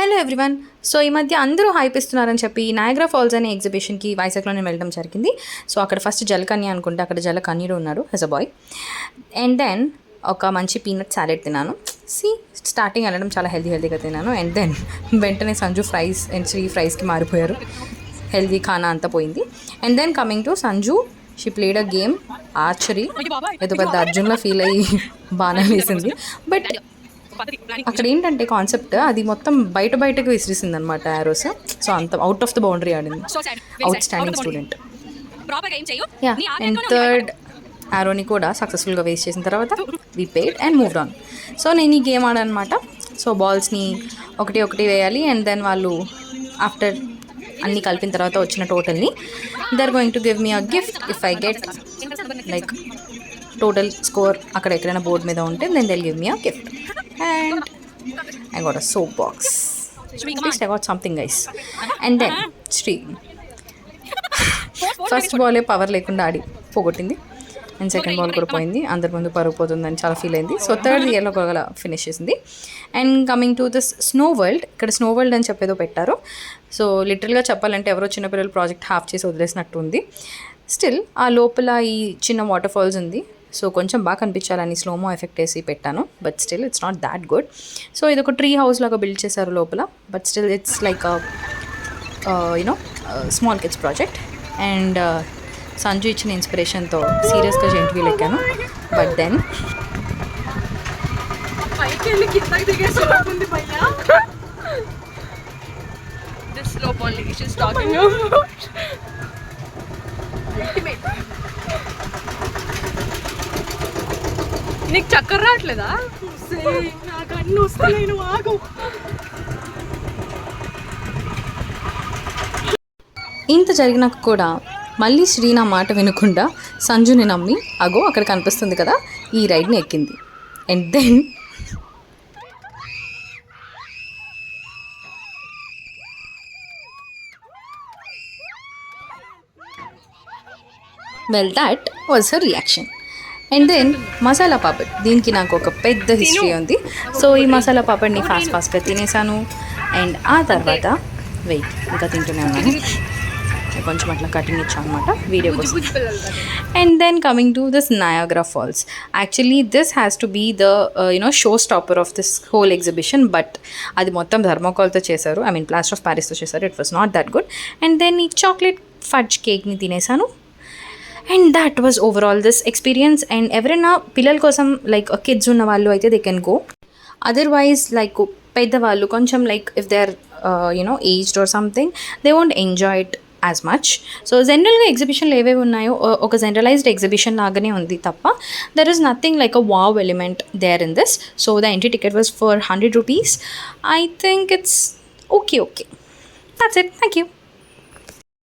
Hello everyone. So ఈ మధ్య అందరూ హైప్ ఇస్తున్నారని చెప్పి నయాగ్రా ఫాల్స్ అనే ఎగ్జిబిషన్కి వైజాగ్లో నేను వెళ్ళడం జరిగింది. సో అక్కడ ఫస్ట్ జలకన్య అనుకుంటే అక్కడ జలకన్యుడు ఉన్నాడు as a boy. And then ఒక మంచి పీనట్ సాలెడ్ తిన్నాను. స్టార్టింగ్ వెళ్ళడం చాలా హెల్తీగా తిన్నాను. అండ్ దెన్ వెంటనే సంజు ఫ్రైస్ అండ్ శ్రీ ఫ్రైస్కి మారిపోయారు. హెల్తీ ఖానా అంతా పోయింది. And then coming to Sanju, she played a game archery. ఏదో పెద్ద అర్జున్లో ఫీల్ అయ్యి బాగా వేసింది. బట్ అక్కడ ఏంటంటే కాన్సెప్ట్ అది మొత్తం బయటకు విసిరిసింది అనమాట యారోస్. సో అంత అవుట్ ఆఫ్ ద బౌండరీ ఆడింది. Outstanding student. And third యారోని కూడా సక్సెస్ఫుల్గా వేస్ట్ చేసిన తర్వాత we paid and moved on. So నేను ఈ గేమ్ ఆడనమాట. సో బాల్స్ని ఒకటి వేయాలి. అండ్ దెన్ వాళ్ళు ఆఫ్టర్ అన్నీ కలిపిన తర్వాత వచ్చిన టోటల్ని they are going to give me a gift if I get like total score అక్కడ ఎక్కడైనా బోర్డ్ మీద ఉంటే then they will give me a gift. And I got a soap box. At least I got something, guys. And then Sri first బాలే power లేకుండా ఆడి పోగొట్టింది. And second ball కూడా పోయింది. అందరి ముందు పరుగు పోతుందని చాలా ఫీల్ అయింది. సో థర్డ్ ఇయర్లో కూడా ఫినిష్ చేసింది. And coming to this snow world, ఇక్కడ స్నో వరల్డ్ అని చెప్పేదో పెట్టారు. సో లిటరల్గా చెప్పాలంటే ఎవరో చిన్నపిల్లలు ప్రాజెక్ట్ హాఫ్ చేసి వదిలేసినట్టు ఉంది. స్టిల్ ఆ లోపల ఈ చిన్న వాటర్ ఫాల్స్ ఉంది. సో కొంచెం బాగా కనిపించాలని స్లోమో ఎఫెక్ట్ వేసి పెట్టాను. But still it's not that good. So ఇది ఒక ట్రీ హౌస్ లాగా బిల్డ్ చేశారు లోపల. But still it's like you know small kids project. And Sanju ఇచ్చిన ఇన్స్పిరేషన్తో సీరియస్గా జెంట్ వీల్ ఎక్కాను. బట్ దెన్ నీకు చక్కర రావట్లేదా? నాకు అన్నీ వస్తాయి. ఆగు. ఇంత జరిగినాక కూడా మళ్ళీ శ్రీ నా మాట వినకుండా సంజుని నమ్మి అగో అక్కడ కనిపిస్తుంది కదా ఈ రైడ్ని ఎక్కింది. And then well that was her reaction. And then masala papad, దీనికి నాకు ఒక పెద్ద హిస్టరీ ఉంది. సో ఈ మసాలా పాపడ్ని ఫాస్ట్గా తినేసాను. అండ్ ఆ తర్వాత వెయిట్ ఇంకా తింటూనే ఉన్నాను. కొంచెం అట్లా కటింగ్ ఇచ్చాను అనమాట వీడియో కోసం. And then coming to this Niagara Falls, actually this has to be the show stopper of this whole exhibition. But అది మొత్తం థర్మోకాల్తో చేశారు, ఐ మీన్ ప్లాస్టర్ ఆఫ్ ప్యారిస్తో చేశారు. It was not that good. And then ఈ chocolate fudge కేక్ని తినేసాను. And that was overall this experience. And ఎవరైనా పిల్లల కోసం లైక్ కిడ్స్ ఉన్న వాళ్ళు అయితే they can go. Otherwise like పెద్దవాళ్ళు కొంచెం like if they are aged or something they won't enjoy it as much. So జనరల్గా ఎగ్జిబిషన్లు ఏవేవి ఉన్నాయో ఒక జనరలైజ్డ్ ఎగ్జిబిషన్ లాగానే ఉంది తప్ప there is nothing like a wow element there in this. So the entry ticket was for 100 rupees. I think it's okay. That's it. Thank you.